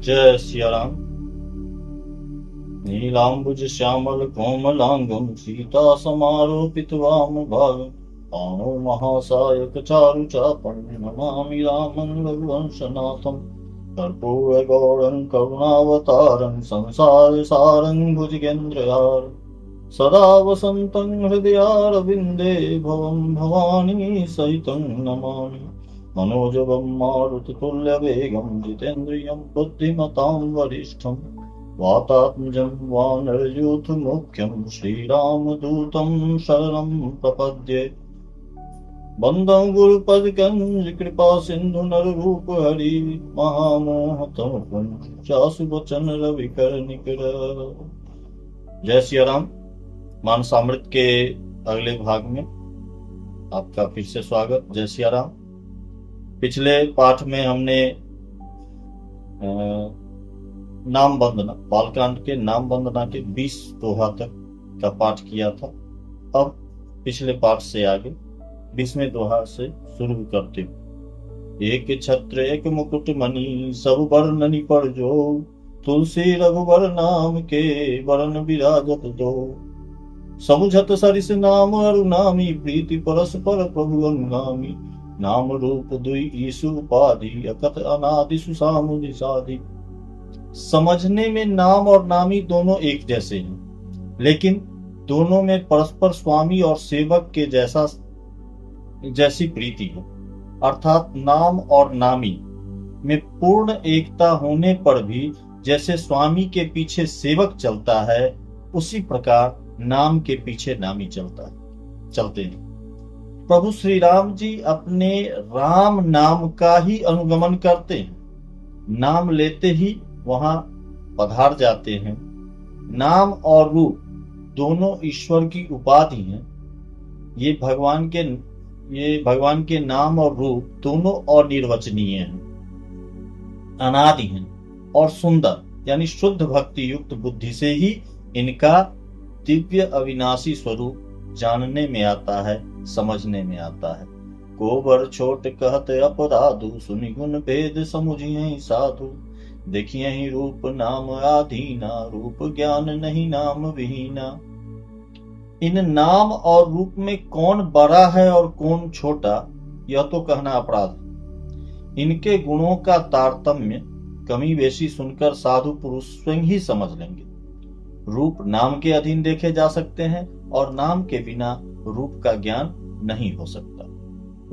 जय सिया राम। नीलांबुज श्यामल कोमलांगम सीता समारोपित वाम भागम पाणो महासायक चारु चापं नमामि रामं रघुवंशनाथं कर्पूर गौरं करुणावतारं संसार सारं भुजगेन्द्रहार सदा वसन्तं हृदयारविन्दे भवं भवानी सहितं नमामि मनोजवं मारुततुल्यवेगं जितेन्द्रियं बुद्धिमतां वरिष्ठं वातात्मजं वानरयूथमुख्यं श्रीरामदूतं शरणं प्रपद्ये। बन्धं गुरुपदकं कृपा सिन्धु नररूप हरि महामोहतम चासुवचन रविकर निकर। जय सिया राम। मानसामृत के अगले भाग में आपका फिर से स्वागत। जय सिया राम। पिछले पाठ में हमने नाम वंदना, बालकांड के नाम वंदना के 20 दोहा तक का पाठ किया था। अब पिछले पाठ से आगे 20वें दोहा से शुरू करते हुए। एक छत्र एक मुकुट मणि सब बरननि पर जो तुलसी रघुबर नाम के बरन विराजत दो। समुझत सरिस नाम अरुनामी प्रीति परस्पर प्रभु अनुगामी नाम रूप दुई ईसु उपाधि अकथ अनादि सुसामुनि साधि। समझने में नाम और नामी दोनों एक जैसे हैं, लेकिन दोनों में परस्पर स्वामी और सेवक के जैसी प्रीति है। अर्थात नाम और नामी में पूर्ण एकता होने पर भी जैसे स्वामी के पीछे सेवक चलता है, उसी प्रकार नाम के पीछे नामी चलते हैं। प्रभु श्री राम जी अपने राम नाम का ही अनुगमन करते हैं। नाम लेते ही वहां पधार जाते हैं। नाम और रूप दोनों ईश्वर की उपाधि हैं। ये भगवान के नाम और रूप दोनों अनिर्वचनीय हैं, अनादि हैं और सुंदर, यानी शुद्ध भक्ति युक्त बुद्धि से ही इनका दिव्य अविनाशी स्वरूप जानने में आता है, समझने में आता है। गोबर छोट कहत अपराधु सुनि गुण भेद समुझिए साधु। देखिए ही रूप नाम आधीना रूप ज्ञान नहीं नाम विहीना। इन नाम और रूप में कौन बड़ा है और कौन छोटा, यह तो कहना अपराध है। इनके गुणों का तारतम्य कमी बेशी सुनकर साधु पुरुष स्वयं ही समझ लेंगे। रूप नाम के अधीन देखे जा सकते हैं और नाम के बिना रूप का ज्ञान नहीं हो सकता।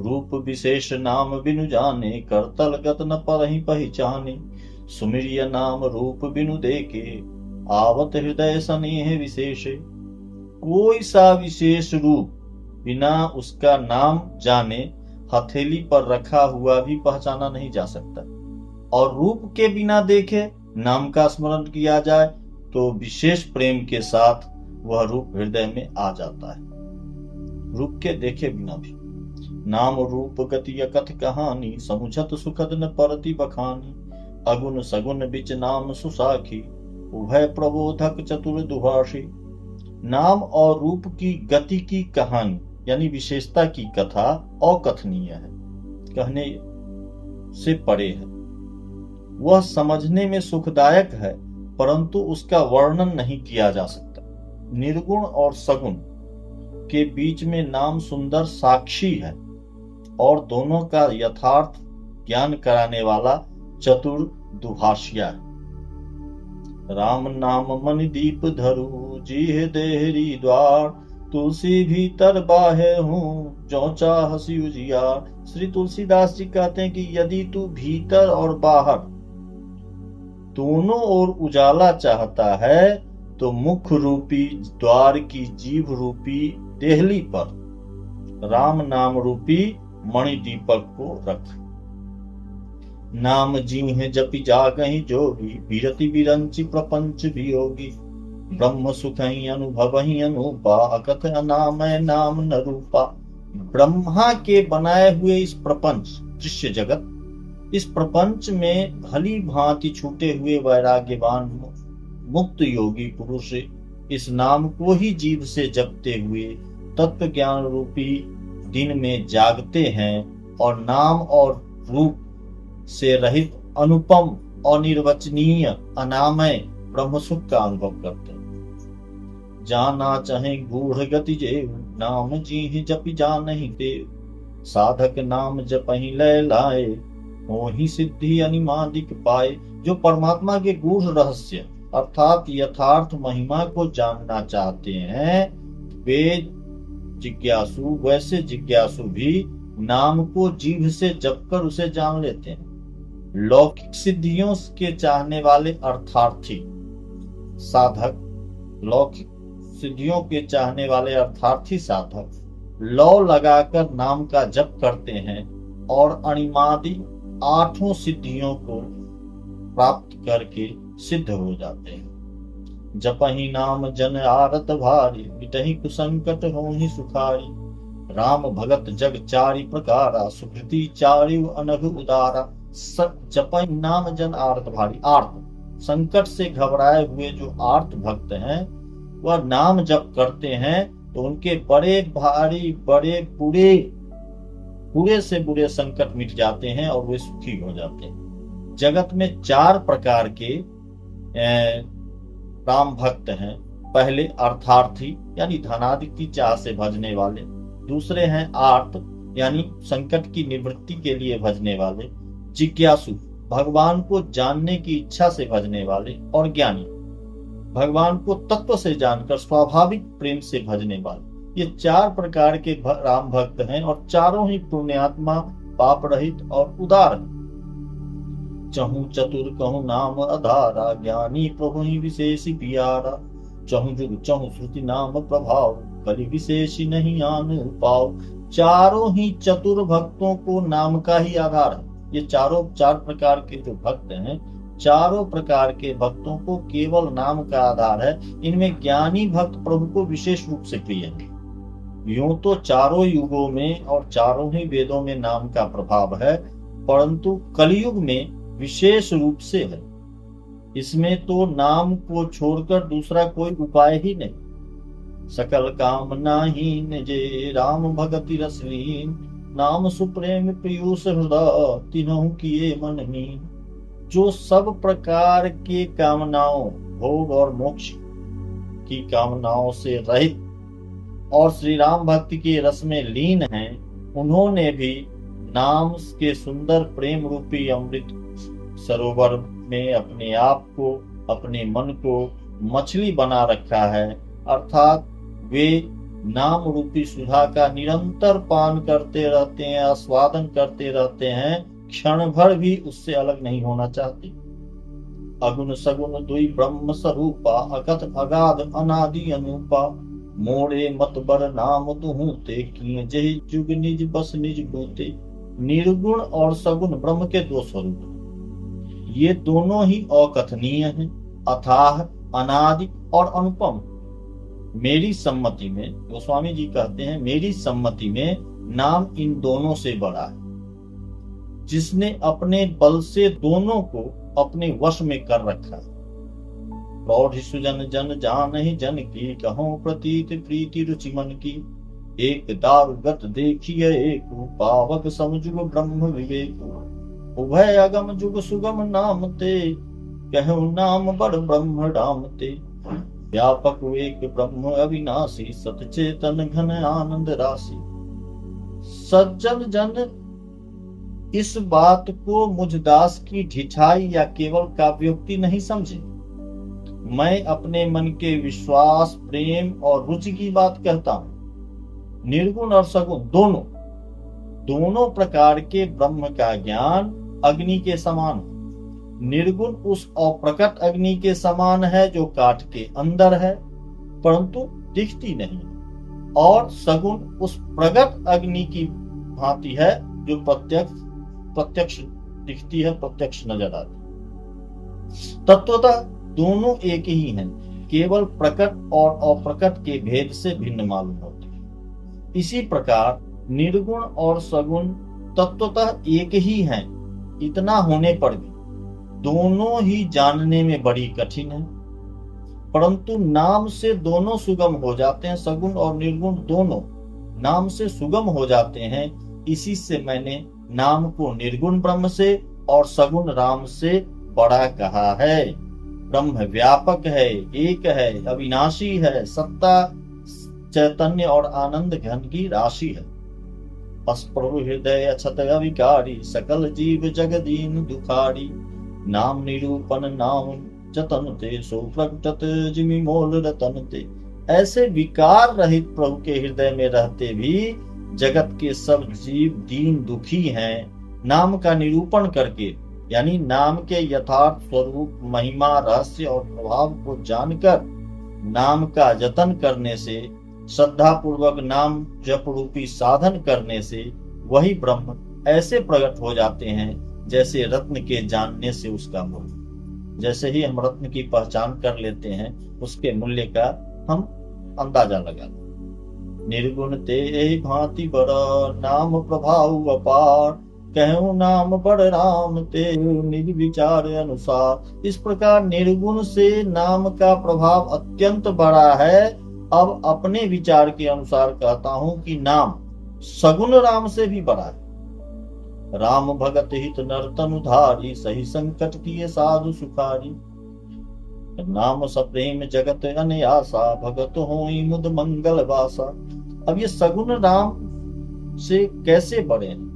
रूप विशेष नाम बिनु जाने करतल गत न परहि पहचाने। सुमिरिय नाम रूप बिनु देखे आवत हृदय स्नेह विशेषे। कोई सा विशेष रूप बिना उसका नाम जाने हथेली पर रखा हुआ भी पहचाना नहीं जा सकता, और रूप के बिना देखे नाम का स्मरण किया जाए तो विशेष प्रेम के साथ वह रूप हृदय में आ जाता है। रूप के देखे बिना भी नाम रूप गति अकथ कहानी समुझत सुखद न परति बखानी। अगुण सगुण बिच नाम सुसाखी उभय प्रबोधक चतुर दुभाषी। नाम और रूप की गति की कहानी यानी विशेषता की कथा अकथनीय है, कहने से परे है। वह समझने में सुखदायक है, परंतु उसका वर्णन नहीं किया जा सकता। निर्गुण और सगुण के बीच में नाम सुंदर साक्षी है और दोनों का यथार्थ ज्ञान कराने वाला चतुर दुभाषिया है। राम नाम मणि दीप धरु जीह देहरी द्वार तुलसी भीतर बाहे हूँ जो चाहसी उजियार। श्री तुलसीदास जी कहते हैं कि यदि तू भीतर और बाहर दोनों ओर उजाला चाहता है तो मुख रूपी द्वार की जीभ रूपी देहली पर राम नाम रूपी मणि दीपक को रख। नाम जीह जपि जागहि जोगी विरति विरंचि प्रपंच वियोगी। ब्रह्म सुखहि अनुभवहि अनुपा अकथ अनामय नाम न रूपा। ब्रह्मा के बनाए हुए इस प्रपंच दृश्य जगत, इस प्रपंच में भली भांति छूटे हुए वैराग्यवान मुक्त योगी पुरुष इस नाम को ही जीव से जपते हुए तत्व ज्ञान रूपी दिन में जागते हैं और नाम और रूप से रहित अनुपम अनिर्वचनीय अनामय ब्रह्म सुख का अनुभव करते हैं। जाना चाहे गूढ़ गति जेव, नाम जी जपि जानहि देव। साधक नाम जपहि लय लाए, मोहि सिद्धि अनिमादिक पाए। जो परमात्मा के गूढ़ रहस्य अर्थात यथार्थ महिमा को जानना चाहते हैं, वे जिज्ञासु, वैसे जिज्ञासु भी नाम को जीभ से जपकर उसे जान लेते हैं। लौकिक सिद्धियों के चाहने वाले अर्थार्थी साधक, लौकिक सिद्धियों के चाहने वाले अर्थार्थी साधक लौ लगाकर नाम का जप करते हैं और अणिमादि 8 सिद्धियों को प्राप्त करके सिद्ध हो जाते हैं। जपहि नाम जन आरत भारी, मिटहि कुसंकट होहि सुखारी। राम भगत जग चारि प्रकारा, सुकृति चारि अनघ उदारा। जपहि नाम जन आरत भारी, आर्त संकट से घबराए हुए जो आर्त भक्त हैं वह नाम जप करते हैं तो उनके बड़े भारी, बड़े बुरे से बुरे संकट मिट जाते हैं और वे सुखी हो जाते हैं। जगत में 4 प्रकार के राम भक्त हैं। पहले अर्थार्थी यानी धनादि की चाह से भजने वाले, दूसरे हैं आर्त यानी संकट की निवृत्ति के लिए भजने वाले, जिज्ञासु भगवान को जानने की इच्छा से भजने वाले, और ज्ञानी भगवान को तत्व से जानकर स्वाभाविक प्रेम से भजने वाले। ये 4 प्रकार के राम भक्त हैं और चारों ही पुण्यात्मा, पाप रहित और उदार। चहु चतुर कहु नाम आधारा, ज्ञानी प्रभु ही विशेषी पियारा। चहु जुग चहु श्रुति नाम प्रभाव, कलि विशेषी नहीं आन पाओ। चारों ही चतुर भक्तों को नाम का ही आधार है। ये 4 प्रकार के जो भक्त हैं, चारों प्रकार के भक्तों को केवल नाम का आधार है। इनमें ज्ञानी भक्त प्रभु को विशेष रूप से प्रिय है। यूं तो चारों युगों में और चारों ही वेदों में नाम का प्रभाव है, परंतु कलयुग में विशेष रूप से है। इसमें तो नाम को छोड़कर दूसरा कोई उपाय ही नहीं। सकल कामना हीन जे राम भगति रसलीन, नाम सुप्रेम पीयूष हृदय तिन्हु किए मन हीन। जो सब प्रकार के कामनाओं, भोग और मोक्ष की कामनाओं से रहित और श्री राम भक्ति के रस में लीन हैं, उन्होंने भी नाम के सुंदर प्रेम रूपी अमृत सरोवर में अपने आप को, अपने मन को मछली बना रखा है। अर्थात वे नाम रूपी सुधा का निरंतर पान करते रहते हैं, आस्वादन करते रहते हैं, क्षण भर भी उससे अलग नहीं होना चाहते। अगुण सगुण दुई ब्रह्म स्वरूपा, अकथ अगाध अनादि अनूपा। मोड़े मत बर नाम दुहूते, किए जहि जुग निज बस निज होते। निर्गुण और सगुण ब्रह्म के 2 स्वरूप, ये दोनों ही अकथनीय हैं, अथाह, अनादि और अनुपम। मेरी सम्मति में, गोस्वामी जी कहते हैं, मेरी सम्मति में नाम इन दोनों से बड़ा है। जिसने अपने बल से दोनों को अपने वश में कर रखा है। प्रौढ़ सुजन जन जान ही जन की, कहो प्रतीत प्रीति रुचि मन की। एक दारुगत देखिए एक, पावक समझुग ब्रह्म विवेक। उभय अगम जुग सुगम नाम ते, कहु नाम बड़ ब्रह्म राम ते। व्यापक एक ब्रह्म अविनाशी, सतचेतन घन आनंद राशि। सज्जन जन इस बात को मुझदास की ढिठाई या केवल काव्योक्ति नहीं समझे। मैं अपने मन के विश्वास, प्रेम और रुचि की बात कहता हूं। निर्गुण और सगुण दोनों प्रकार के ब्रह्म का ज्ञान अग्नि के समान है। निर्गुण उस अप्रकट अग्नि के समान है जो काठ के अंदर है परंतु दिखती नहीं, और सगुण उस प्रकट अग्नि की भांति है जो प्रत्यक्ष दिखती है, प्रत्यक्ष नजर आती। तत्वतः दोनों एक ही हैं, केवल प्रकट और अप्रकट के भेद से भिन्न मालूम होते हैं। इसी प्रकार निर्गुण और सगुण तत्वतः एक ही हैं, इतना होने पर भी दोनों ही जानने में बड़ी कठिन है। परंतु नाम से दोनों सुगम हो जाते हैं। सगुण और निर्गुण दोनों नाम से सुगम हो जाते हैं। इसी से मैंने नाम को निर्गुण ब्रह्म से और सगुण राम से बड़ा कहा है। ब्रह्म व्यापक है, एक है, अविनाशी है, सत्ता, चैतन्य और आनंद घन की राशि है। अस्प्रभु हृदय अछत अविकारी, सकल जीव जगदीन दुखारी। नाम निरूपण नाम जतन ते, सो प्रगटत जिमि मोल रतन ते। ऐसे विकार रहित प्रभु के हृदय में रहते भी जगत के सब जीव दीन दुखी हैं। नाम का निरूपण करके, यानी नाम के यथार्थ स्वरूप, महिमा, रहस्य और प्रभाव को जानकर नाम का जतन करने से, श्रद्धा पूर्वक नाम जप रूपी साधन करने से वही ब्रह्म ऐसे प्रकट हो जाते हैं जैसे रत्न के जानने से उसका मूल्य। जैसे ही हम रत्न की पहचान कर लेते हैं, उसके मूल्य का हम अंदाजा लगा। निर्गुण ते भांति बड़, नाम प्रभाव अपार। कहूँ नाम बड़ राम ते, निज विचार अनुसार। इस प्रकार निर्गुण से नाम का प्रभाव अत्यंत बड़ा है। अब अपने विचार के अनुसार कहता हूं कि नाम सगुण राम से भी बड़ा है। राम भगत हित नर्तन उधारी, सही संकट किए साधु सुखारी। नाम सप्रेम जगत अनयासा, भगत होई मुद मंगल वासा। अब ये सगुण राम से कैसे बड़े हैं?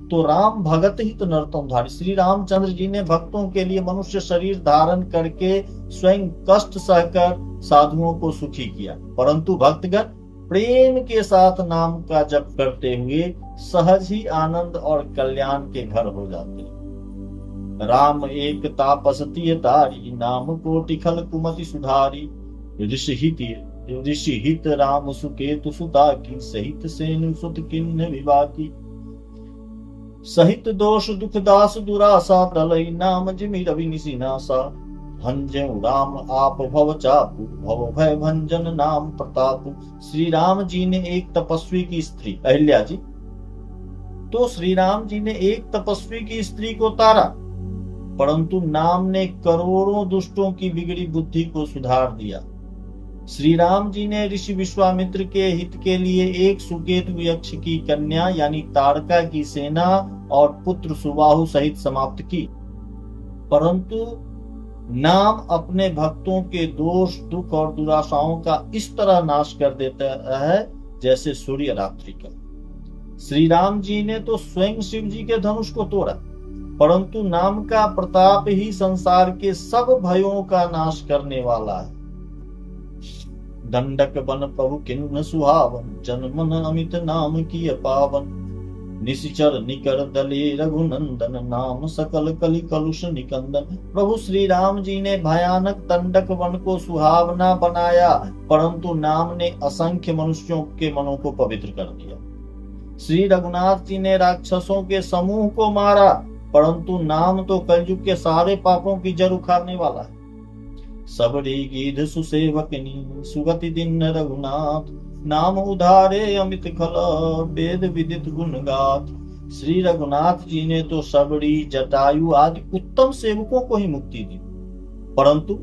तो राम भगत हित नर्तन उधारी, श्री रामचंद्र जी ने भक्तों के लिए मनुष्य शरीर धारण करके स्वयं कष्ट सहकर साधुओं को सुखी किया, परंतु भक्तगण प्रेम के साथ नाम का जप करते हुए सहज ही आनंद और कल्याण के घर हो जाते हैं। राम एक तापसतीय तारी, नाम कोटि खल कुमति सुधारी। ऋषि हित राम सुकेतु सुता की, सहित सेनु सुत किन्ह विवाकी। सहित दोष दुख दास दुरासा, प्रलय नाम जिमि रवि निशिनासा। भंजन राम आप भव चापु, भव भय भंजन नाम प्रतापु। श्री राम जी ने एक तपस्वी की स्त्री, अहिल्या जी, तो श्री राम जी ने एक तपस्वी की स्त्री को तारा, परंतु नाम ने करोड़ों दुष्टों की बिगड़ी बुद्धि को सुधार दिया। श्री राम जी ने ऋषि विश्वामित्र के हित के लिए एक सुकेतु यक्ष की कन्या यानी तारका की सेना और पुत्र सुबाहु सहित समाप्त की, परंतु नाम अपने भक्तों के दोष दुख और दुराशाओं का इस तरह नाश कर देता है जैसे सूर्य रात्रि का। श्री राम जी ने तो स्वयं शिव जी के धनुष को तोड़ा, परंतु नाम का प्रताप ही संसार के सब भयों का नाश करने वाला है। दंडक बन प्रभु किन्न सुहावन, जन मन अमित नाम की पावन। निशिचर निकर दले रघुनंदन, नाम सकल कलि कलुष निकंदन। प्रभु श्री राम जी ने भयानक दंडक वन को सुहावना बनाया, परंतु नाम ने असंख्य मनुष्यों के मनों को पवित्र कर दिया। श्री रघुनाथ जी ने राक्षसों के समूह को मारा, परंतु नाम तो कलयुग के सारे पापों की जड़ उखाड़ने वाला है। सबरी गीध सुसेवकनी, सुगति दिन रघुनाथ। नाम उधारे अमित खल, वेद विदित गुण गाथ। श्री रघुनाथ जी ने तो सबरी, जटायु आदि उत्तम सेवकों को ही मुक्ति दी, परंतु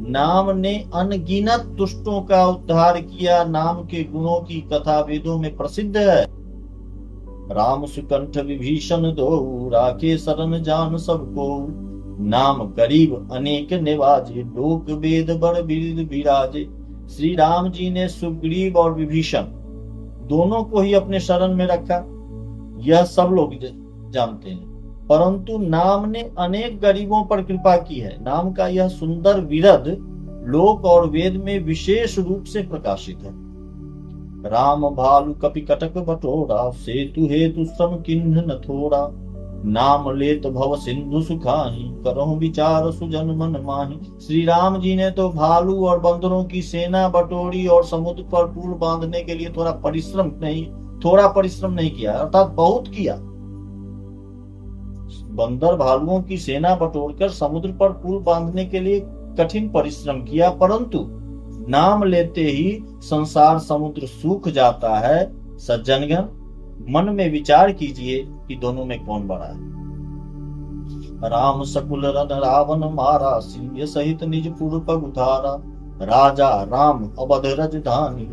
नाम ने अनगिनत दुष्टों का उद्धार किया। नाम के गुणों की कथा वेदों में प्रसिद्ध है। राम सुकंठ विभीषण दो, राखे शरण जान सबको। नाम गरीब अनेक निवाजे, लोक वेद बड़ बिरद बिराजे। श्री राम जी ने सुग्रीव और विभीषण दोनों को ही अपने शरण में रखा, यह सब लोग जानते हैं, परंतु नाम ने अनेक गरीबों पर कृपा की है। नाम का यह सुंदर विरद लोक और वेद में विशेष रूप से प्रकाशित है। राम भालु कपि कटक बटोरा, सेतु हेतु श्रम किन्ह न थोड़ा। नाम लेत भव सिंधु सुखाही, करहु विचार सुजन मन माही। श्री राम जी ने तो भालू और बंदरों की सेना बटोरी और समुद्र पर पुल बांधने के लिए थोड़ा परिश्रम नहीं किया, अर्थात बहुत किया। बंदर भालुओं की सेना बटोरकर समुद्र पर पुल बांधने के लिए कठिन परिश्रम किया, परंतु नाम लेते ही संसार समुद्र सूख जाता है। सज्जनगण, मन में विचार कीजिए कि दोनों में कौन बड़ा है। राम सकुल रन रावण मारा, सिंह सहित निज पुर पग उधारा। राजा राम अवध रजधानी,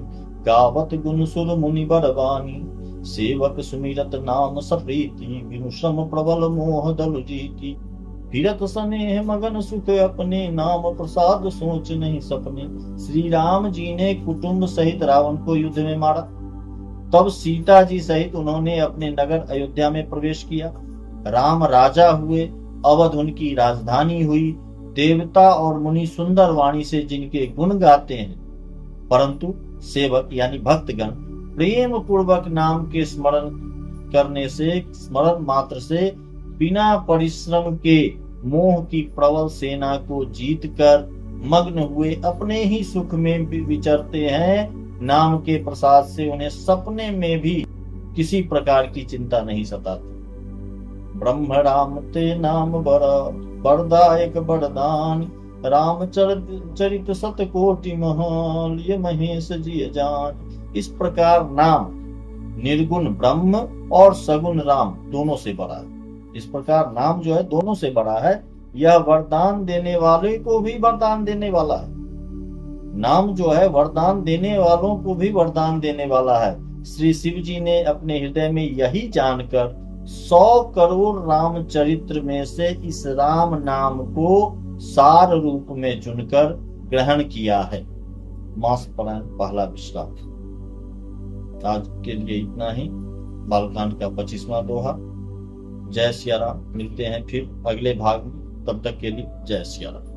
गावत गुण सुर मुनि बड़वानी। सेवक सुमिरत नाम सप्रीति, बिनु श्रम प्रबल मोह दल जीती। फिरत स्नेह मगन सुख अपने, नाम प्रसाद सोच नहीं सपने। श्री राम जी ने कुटुंब सहित रावण को युद्ध में मारा। तब सीता जी सहित उन्होंने अपने नगर अयोध्या में प्रवेश किया। राम राजा हुए, अवध उनकी राजधानी हुई। देवता और मुनि सुंदर वाणी से जिनके गुण गाते हैं, परंतु सेवक यानी भक्तगण प्रेम पूर्वक नाम के स्मरण करने से, स्मरण मात्र से बिना परिश्रम के मोह की प्रबल सेना को जीतकर मग्न हुए अपने ही सुख में विचरते हैं। नाम के प्रसाद से उन्हें सपने में भी किसी प्रकार की चिंता नहीं सताती। ब्रह्म राम ते नाम बरदायक बरदान, राम चरित सत कोटि महान, ये महेश जी जान। इस प्रकार नाम निर्गुण ब्रह्म और सगुण राम दोनों से बड़ा है। इस प्रकार नाम जो है दोनों से बड़ा है। यह वरदान देने वाले को भी वरदान देने वाला है। नाम जो है वरदान देने वालों को भी वरदान देने वाला है। श्री शिव जी ने अपने हृदय में यही जानकर 100 करोड़ रामचरित्र में से इस राम नाम को सार रूप में चुनकर ग्रहण किया है। मास परायण पहला विश्राम। आज के लिए इतना ही। बालकांड का 25वां दोहा। जय सिया राम। मिलते हैं फिर अगले भाग में। तब तक के लिए जय सिया राम।